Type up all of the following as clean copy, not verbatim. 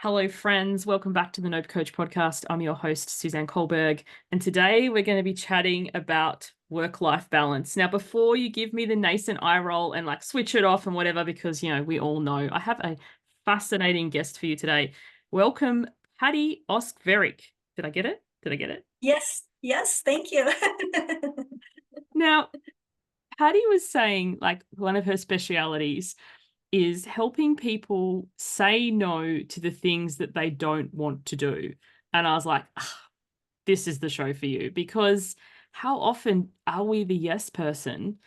Hello, friends. Welcome back to the Nope Coach podcast. I'm your host, Suzanne Kohlberg, and today we're going to be chatting about work-life balance. Now, before you give me the nascent eye roll and like switch it off and whatever, because, we all know I have a fascinating guest for you today. Welcome, Patti Oskvarek. Did I get it? Did I get it? Yes, thank you. Now, Patti was saying like one of her specialities is helping people say no to the things that they don't want to do. And I was like, this is the show for you, because how often are we the yes person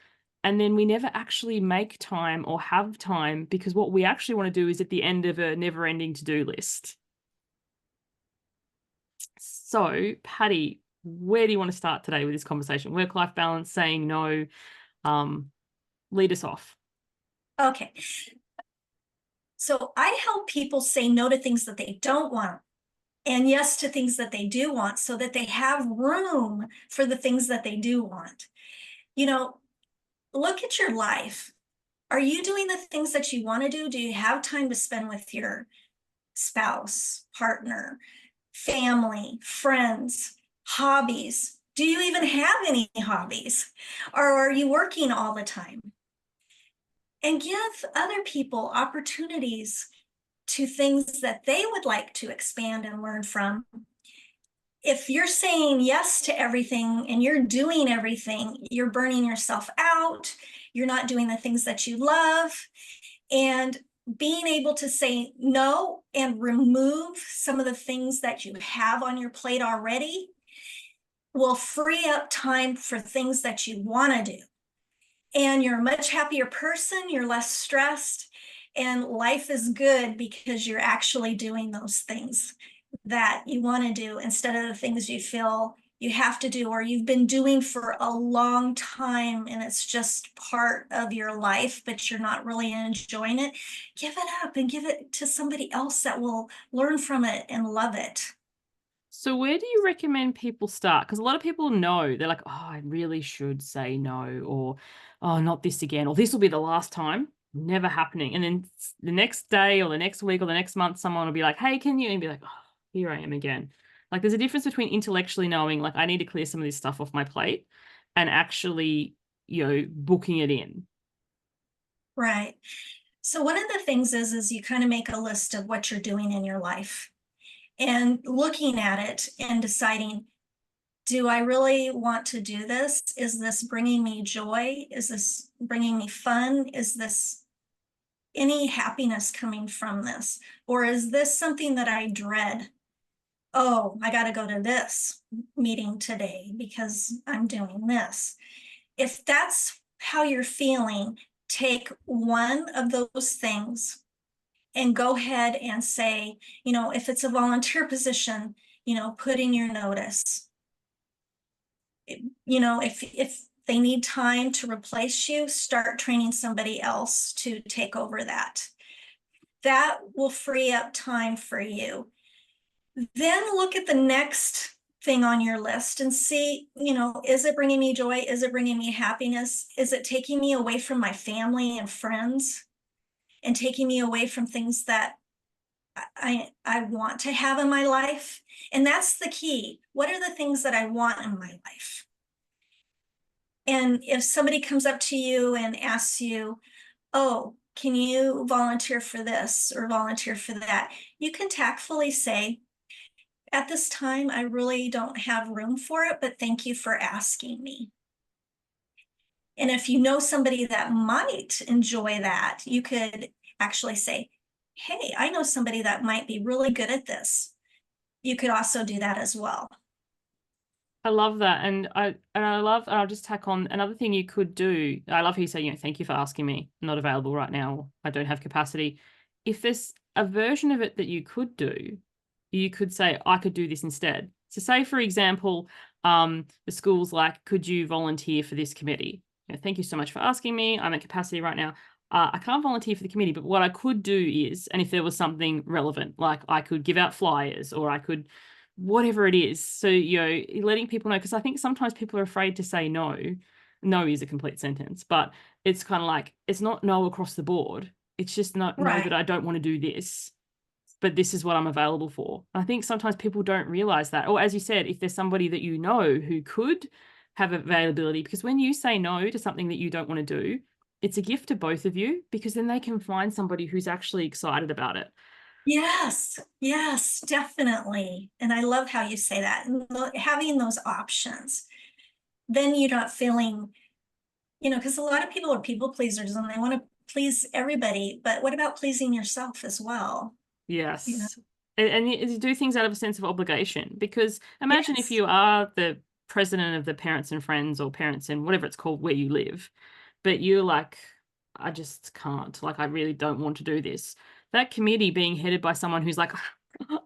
and then we never actually make time or have time because what we actually want to do is at the end of a never-ending to-do list. So, Patti, where do you want to start today with this conversation? Work-life balance, saying no. Lead us off. Okay. So I help people say no to things that they don't want and yes to things that they do want so that they have room for the things that they do want. You know, look at your life. Are you doing the things that you want to do? Do you have time to spend with your spouse, partner, family, friends, hobbies? Do you even have any hobbies? Or are you working all the time? And give other people opportunities to things that they would like to expand and learn from. If you're saying yes to everything and you're doing everything, you're burning yourself out, you're not doing the things that you love. And being able to say no and remove some of the things that you have on your plate already will free up time for things that you want to do. And you're a much happier person, you're less stressed, and life is good because you're actually doing those things that you want to do instead of the things you feel you have to do or you've been doing for a long time and it's just part of your life, but you're not really enjoying it. Give it up and give it to somebody else that will learn from it and love it. So where do you recommend people start? Because a lot of people know, they're like, oh, I really should say no, or oh, not this again, or this will be the last time. Never happening. And then the next day or the next week or the next month, someone will be like, hey, can you? And be like, oh, here I am again. Like there's a difference between intellectually knowing, like, I need to clear some of this stuff off my plate and actually, booking it in. Right. So one of the things is you kind of make a list of what you're doing in your life and looking at it and deciding, do I really want to do this? Is this bringing me joy? Is this bringing me fun? Is this any happiness coming from this? Or is this something that I dread? Oh, I got to go to this meeting today because I'm doing this. If that's how you're feeling, take one of those things and go ahead and say, if it's a volunteer position, put in your notice. If they need time to replace you, start training somebody else to take over that. That will free up time for you. Then look at the next thing on your list and see, is it bringing me joy? Is it bringing me happiness? Is it taking me away from my family and friends and taking me away from things that I want to have in my life? And that's the key. What are the things that I want in my life? And if somebody comes up to you and asks you, oh, can you volunteer for this or volunteer for that? You can tactfully say, at this time, I really don't have room for it, but thank you for asking me. And if you know somebody that might enjoy that, you could actually say, hey, I know somebody that might be really good at this. You could also do that as well. I love that. And I'll just tack on another thing you could do. I love how you say, thank you for asking me. I'm not available right now. I don't have capacity. If there's a version of it that you could do, you could say, I could do this instead. So say, for example, the school's like, could you volunteer for this committee? Thank you so much for asking me. I'm at capacity right now. I can't volunteer for the committee, but what I could do is, and if there was something relevant, like I could give out flyers or I could whatever it is. So, letting people know, because I think sometimes people are afraid to say no. No is a complete sentence, but it's kind of like, it's not no across the board. It's just not no that Right. I don't want to do this. but this is what I'm available for. I think sometimes people don't realize that. Or as you said, if there's somebody that you know who could have availability, because when you say no to something that you don't want to do, it's a gift to both of you, because then they can find somebody who's actually excited about it. Yes, yes, definitely. And I love how you say that. And having those options, then you're not feeling, because a lot of people are people pleasers and they want to please everybody. But what about pleasing yourself as well? You know? Yes. And you do things out of a sense of obligation, because imagine if Yes. you are the president of the parents and friends, or parents and whatever it's called where you live, but you're like, I just can't, like, I really don't want to do this. That committee being headed by someone who's like,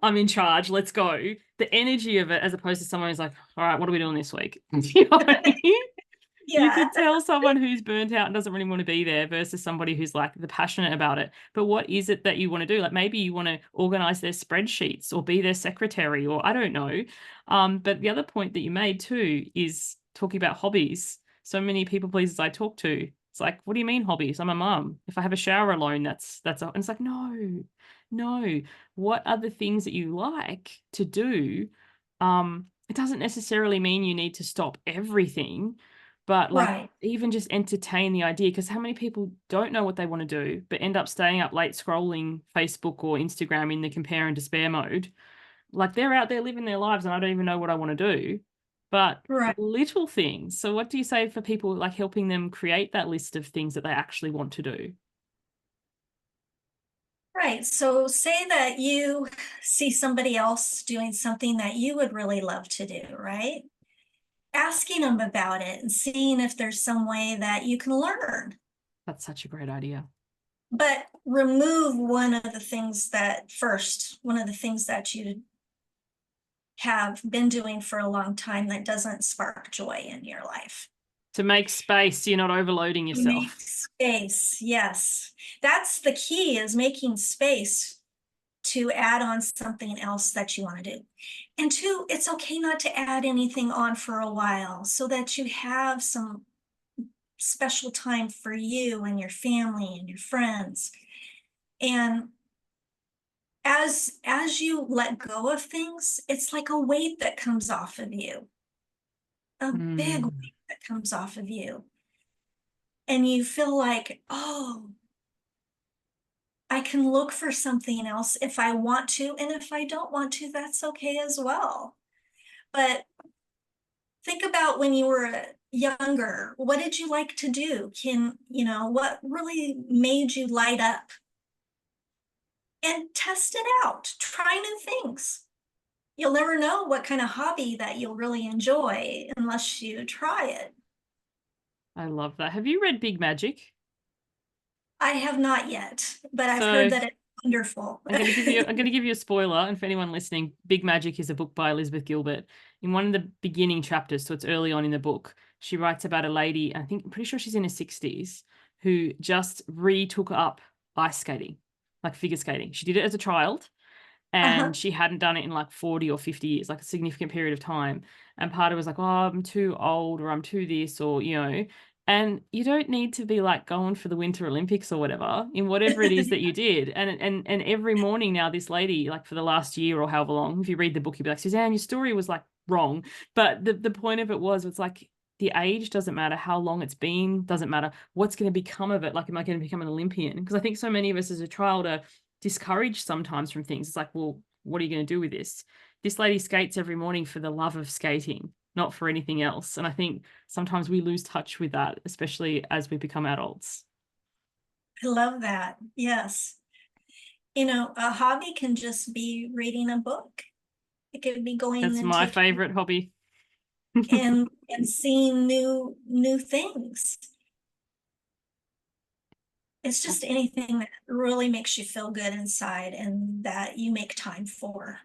I'm in charge, let's go. The energy of it, as opposed to someone who's like, all right, what are we doing this week? You know what I mean? You Yeah. could tell someone who's burnt out and doesn't really want to be there versus somebody who's like the passionate about it. But what is it that you want to do? Like maybe you want to organize their spreadsheets or be their secretary, or I don't know. But the other point that you made too is talking about hobbies. So many people pleasers I talk to, it's like, what do you mean hobbies? I'm a mum. If I have a shower alone, and it's like, no. What are the things that you like to do? It doesn't necessarily mean you need to stop everything, but like Right. even just entertain the idea, because how many people don't know what they want to do but end up staying up late scrolling Facebook or Instagram in the compare and despair mode? Like they're out there living their lives and I don't even know what I want to do. But Right. little things. So what do you say for people, like helping them create that list of things that they actually want to do? Right. So say that you see somebody else doing something that you would really love to do, right? Asking them about it and seeing if there's some way that you can learn. That's such a great idea. But remove one of the things that you have been doing for a long time that doesn't spark joy in your life. To make space so you're not overloading Make yourself. space. Yes. That's the key, is making space to add on something else that you want to do. And two, it's okay not to add anything on for a while so that you have some special time for you and your family and your friends. And as you let go of things, it's like a weight that comes off of you, a big Mm. weight that comes off of you. And you feel like, oh, I can look for something else if I want to. And if I don't want to, that's okay as well. But think about when you were younger. What did you like to do? What really made you light up? And test it out. Try new things. You'll never know what kind of hobby that you'll really enjoy unless you try it. I love that. Have you read Big Magic? I have not yet, but I've heard So that it's wonderful. I'm going to give you a spoiler, and for anyone listening, Big Magic is a book by Elizabeth Gilbert. In one of the beginning chapters, so it's early on in the book, she writes about a lady, I'm pretty sure she's in her 60s, who just retook up ice skating, like figure skating. She did it as a child, Uh-huh. and she hadn't done it in like 40 or 50 years, like a significant period of time. And part of it was like, oh, I'm too old, or I'm too this, or, and you don't need to be like going for the Winter Olympics or whatever in whatever it is that you did. And every morning now, this lady, like for the last year or however long, if you read the book, you'd be like, Suzanne, your story was like wrong. But the point of it was, it's like the age doesn't matter, how long it's been, doesn't matter what's going to become of it. Like, am I going to become an Olympian? Because I think so many of us as a child are discouraged sometimes from things. It's like, well, what are you going to do with this? This lady skates every morning for the love of skating, not for anything else. And I think sometimes we lose touch with that, especially as we become adults. I love that. Yes. A hobby can just be reading a book. It could be going That's and my taking favorite hobby. and seeing new things. It's just anything that really makes you feel good inside and that you make time for.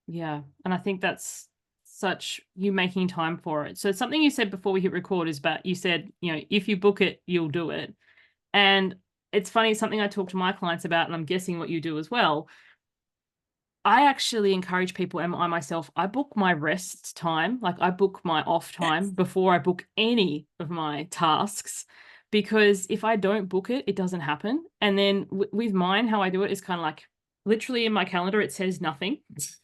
Yeah. And I think that's such you making time for it. So something you said before we hit record is, but you said, if you book it, you'll do it. And it's funny, something I talk to my clients about, and I'm guessing what you do as well. I actually encourage people, and I myself, I book my rest time, like I book my off time Yes. before I book any of my tasks, because if I don't book it, it doesn't happen. And then with mine, how I do it is kind of like literally in my calendar, it says nothing.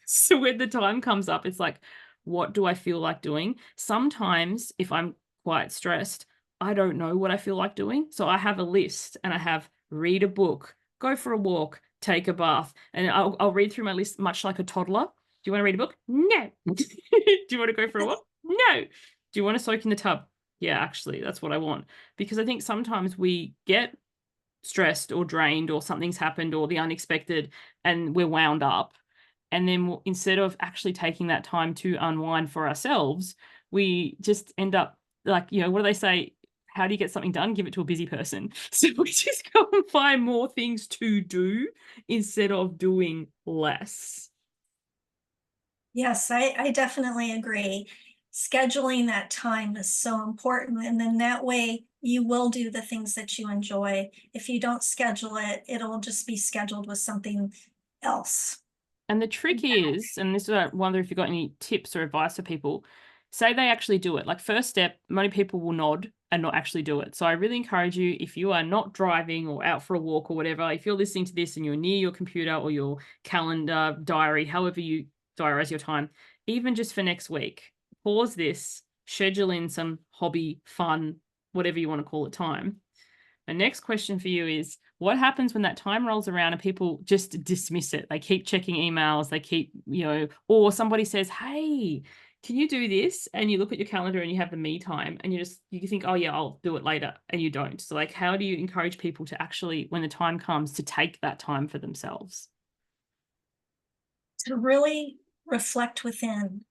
So when the time comes up, it's like, what do I feel like doing? Sometimes if I'm quite stressed, I don't know what I feel like doing. So I have a list and I have read a book, go for a walk, take a bath, and I'll read through my list much like a toddler. Do you want to read a book? No. Do you want to go for a walk? No. Do you want to soak in the tub? Yeah, actually, that's what I want. Because I think sometimes we get stressed or drained or something's happened or the unexpected and we're wound up. And then instead of actually taking that time to unwind for ourselves, we just end up like, what do they say? How do you get something done? Give it to a busy person. So we just go and find more things to do instead of doing less. Yes, I definitely agree. Scheduling that time is so important. And then that way you will do the things that you enjoy. If you don't schedule it, it'll just be scheduled with something else. And the trick is, and this is I wonder if you've got any tips or advice for people, say they actually do it. Like first step, many people will nod and not actually do it. So I really encourage you, if you are not driving or out for a walk or whatever, if you're listening to this and you're near your computer or your calendar, diary, however you diarize your time, even just for next week, pause this, schedule in some hobby, fun, whatever you want to call it time. My next question for you is, what happens when that time rolls around and people just dismiss it? They keep checking emails, they keep, or somebody says, "Hey, can you do this?" And you look at your calendar and you have the me time and you think, "Oh yeah, I'll do it later." And you don't. So like, how do you encourage people to actually, when the time comes, to take that time for themselves? To really reflect within,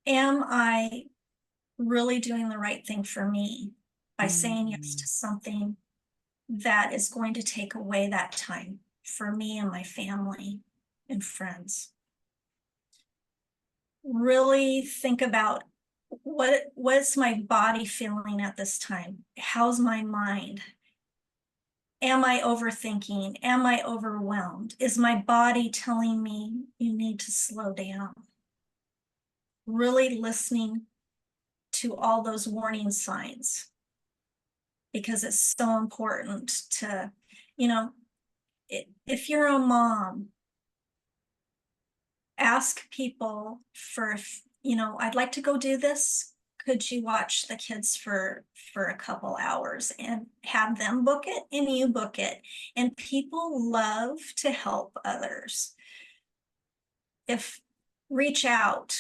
am I really doing the right thing for me by saying yes Mm. to something that is going to take away that time for me and my family and friends? Really think about what's my body feeling at this time? How's my mind? Am I overthinking? Am I overwhelmed? Is my body telling me you need to slow down? Really listening to all those warning signs, because it's so important to, you know, if you're a mom, ask people for, I'd like to go do this. Could you watch the kids for a couple hours, and have them book it and you book it? And people love to help others. If Reach out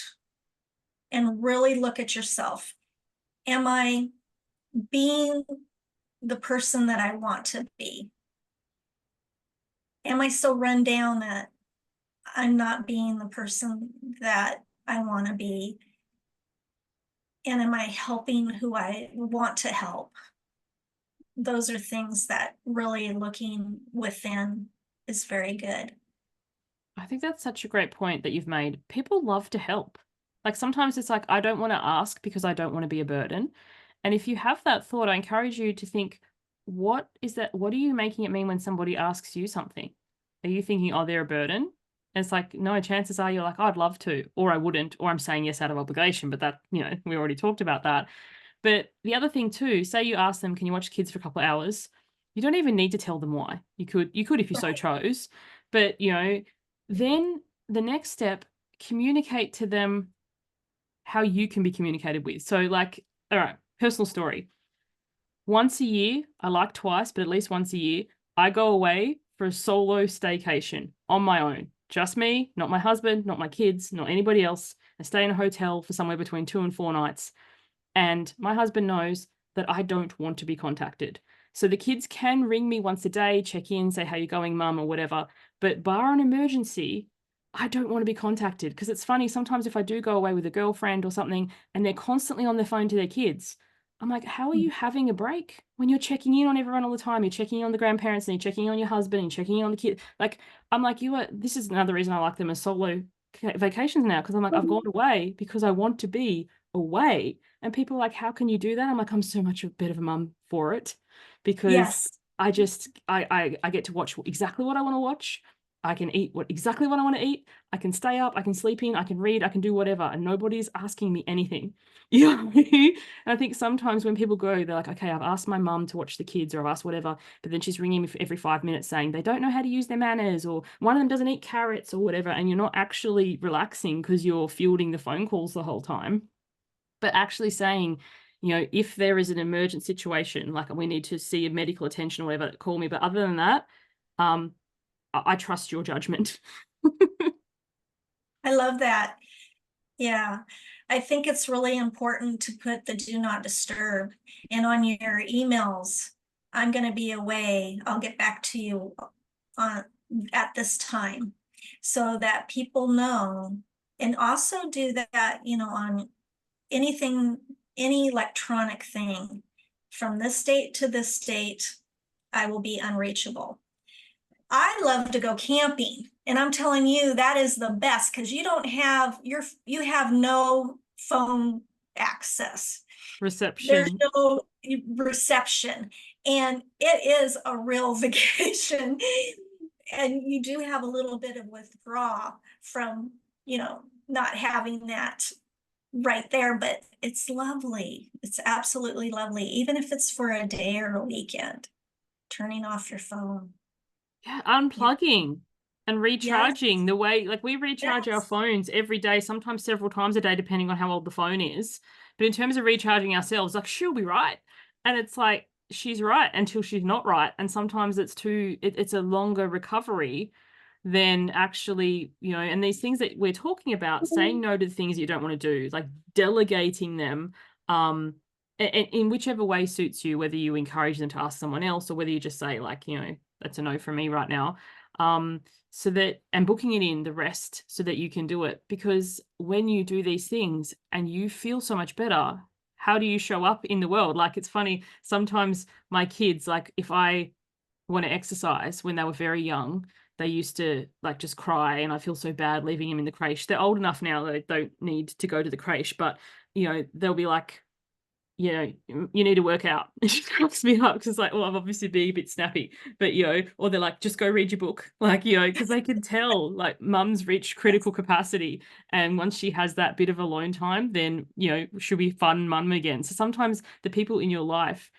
and really look at yourself. Am I being the person that I want to be? Am I so run down that I'm not being the person that I want to be? And am I helping who I want to help? Those are things that really looking within is very good. I think that's such a great point that you've made. People love to help. Like sometimes it's like, I don't want to ask because I don't want to be a burden. And if you have that thought, I encourage you to think, what is that? What are you making it mean when somebody asks you something? Are you thinking, oh, they're a burden? And it's like, no, chances are you're like, oh, I'd love to, or I wouldn't, or I'm saying yes out of obligation. But that, we already talked about that. But the other thing too, say you ask them, can you watch kids for a couple of hours? You don't even need to tell them why. You could if you so Right. chose. But then the next step, communicate to them how you can be communicated with. So like, all right, personal story. Once a year, I like twice, but at least once a year, I go away for a solo staycation on my own. Just me, not my husband, not my kids, not anybody else. I stay in a hotel for somewhere between 2 and 4 nights. And my husband knows that I don't want to be contacted. So the kids can ring me once a day, check in, say, how you going, mum, or whatever. But bar an emergency, I don't want to be contacted. Because it's funny, sometimes if I do go away with a girlfriend or something and they're constantly on their phone to their kids, I'm like, how are you having a break when you're checking in on everyone all the time? You're checking in on the grandparents and you're checking in on your husband and you're checking in on the kid. Like, I'm like, this is another reason I like them as solo vacations now. Because I'm like, I've Mhm. gone away because I want to be away. And people are like, how can you do that? I'm like, I'm so much a bit of a mum for it because Yes. I get to watch exactly what I want to watch. I can eat exactly what I want to eat. I can stay up, I can sleep in, I can read, I can do whatever, and nobody's asking me anything. You know what I mean? And I think sometimes when people go, they're like, okay, I've asked my mum to watch the kids, or I've asked whatever, but then she's ringing me for every 5 minutes saying they don't know how to use their manners, or one of them doesn't eat carrots or whatever, and you're not actually relaxing because you're fielding the phone calls the whole time, but actually saying, if there is an emergent situation, like we need to see a medical attention or whatever, call me. But other than that, I trust your judgment. I love that. Yeah. I think it's really important to put the do not disturb, and on your emails, I'm going to be away. I'll get back to you on at this time, so that people know. And also do that, on anything, any electronic thing, from this date to this date, I will be unreachable. I love to go camping, and I'm telling you, that is the best, because you have no phone access. There's Reception. no reception, and it is a real vacation. And you do have a little bit of withdrawal from, not having that right there, but it's lovely. It's absolutely lovely, even if it's for a day or a weekend, turning off your phone. Yeah, Yeah. unplugging and Yes, recharging the way, like we recharge our yes. phones every day, sometimes several times a day, depending on how old the phone is. But in terms of recharging ourselves, like she'll be right. And it's like she's right until she's not right. And sometimes it's a longer recovery than actually, and these things that we're talking about, saying no to the things you don't want to do, like delegating them, in whichever way suits you, whether you encourage them to ask someone else or whether you just say, like, that's a no from me right now. So that, and booking it in the rest so that you can do it. Because when you do these things and you feel so much better, how do you show up in the world? Like, it's funny, sometimes my kids, like if I want to exercise, when they were very young, they used to like just cry, and I feel so bad leaving him in the creche. They're old enough now that they don't need to go to the creche, but they'll be like, you need to work out. It just cracks me up because, like, well, I'm obviously being a bit snappy, but or they're like, just go read your book, like, because they can tell, like, mum's reached critical capacity, and once she has that bit of alone time, then she'll be fun mum again. So sometimes the people in your life,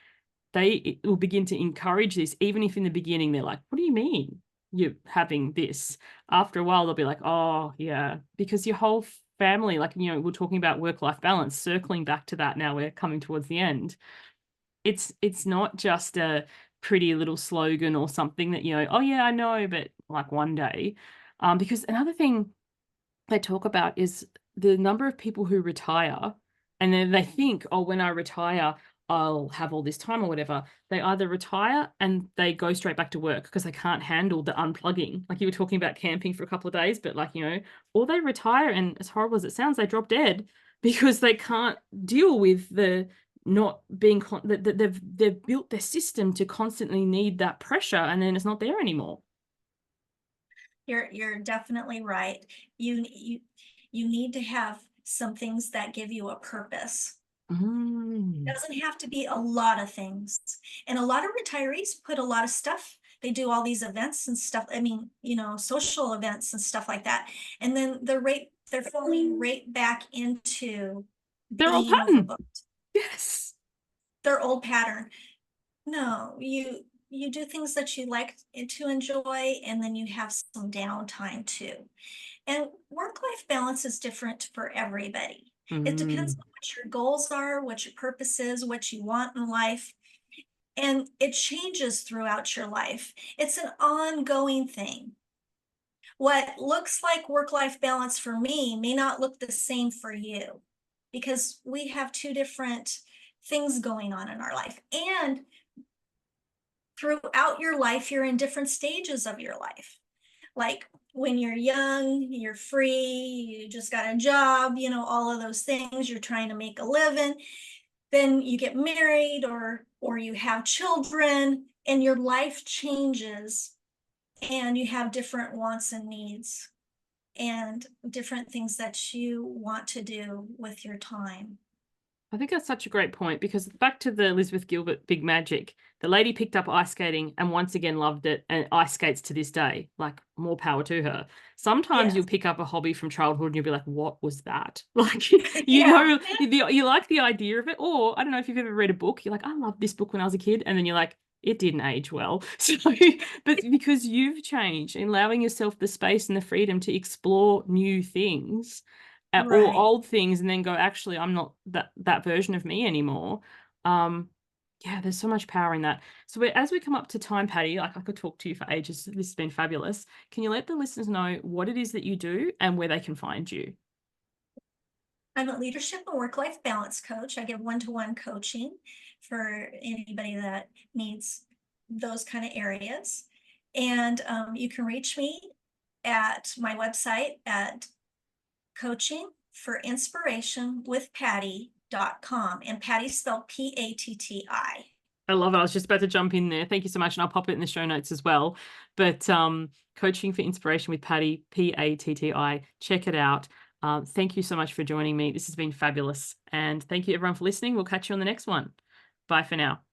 they will begin to encourage this, even if in the beginning they're like, what do you mean you're having this? After a while, they'll be like, oh, yeah, because your whole family, like, we're talking about work-life balance, circling back to that now, we're coming towards the end. It's not just a pretty little slogan or something that, oh, yeah, I know, but like one day. Because another thing they talk about is the number of people who retire, and then they think, oh, when I retire, I'll have all this time or whatever. They either retire and they go straight back to work because they can't handle the unplugging. Like you were talking about camping for a couple of days, but like, or they retire and, as horrible as it sounds, they drop dead because they can't deal with the not being that they've built their system to constantly need that pressure, and then it's not there anymore. You're definitely right. You need to have some things that give you a purpose. It Mm. doesn't have to be a lot of things. And a lot of retirees put a lot of stuff. They do all these events and stuff. I mean, social events and stuff like that. And then they're falling right back into Their old being pattern. overbooked. Yes. Their old pattern. No, you do things that you like to enjoy, and then you have some downtime too. And work-life balance is different for everybody. It depends Mm. on what your goals are, what your purpose is, what you want in life. And it changes throughout your life. It's an ongoing thing. What looks like work-life balance for me may not look the same for you, because we have two different things going on in our life. And throughout your life, you're in different stages of your life. Like when you're young, you're free, you just got a job, all of those things, you're trying to make a living. Then you get married, or you have children, and your life changes, and you have different wants and needs, and different things that you want to do with your time. I think that's such a great point, because back to the Elizabeth Gilbert Big Magic, the lady picked up ice skating and once again loved it and ice skates to this day. Like, more power to her. Sometimes Yes. you'll pick up a hobby from childhood and you'll be like, what was that? Like, Yeah. you like the idea of it. Or I don't know if you've ever read a book, you're like, I loved this book when I was a kid. And then you're like, it didn't age well. So, but because you've changed and allowing yourself the space and the freedom to explore new things, or Right. old things, and then go, actually, I'm not that version of me anymore. Um, yeah, there's so much power in that. So as we come up to time, Patty, like I could talk to you for ages. This has been fabulous. Can you let the listeners know what it is that you do and where they can find you? I'm a leadership and work-life balance coach. I give one-to-one coaching for anybody that needs those kind of areas. And you can reach me at my website at coaching for inspiration with Patti.com, and Patti spelled Patti. I love it. I was just about to jump in there. Thank you so much. And I'll pop it in the show notes as well. But Coaching for Inspiration with Patti, Patti. Check it out. Thank you so much for joining me. This has been fabulous. And thank you everyone for listening. We'll catch you on the next one. Bye for now.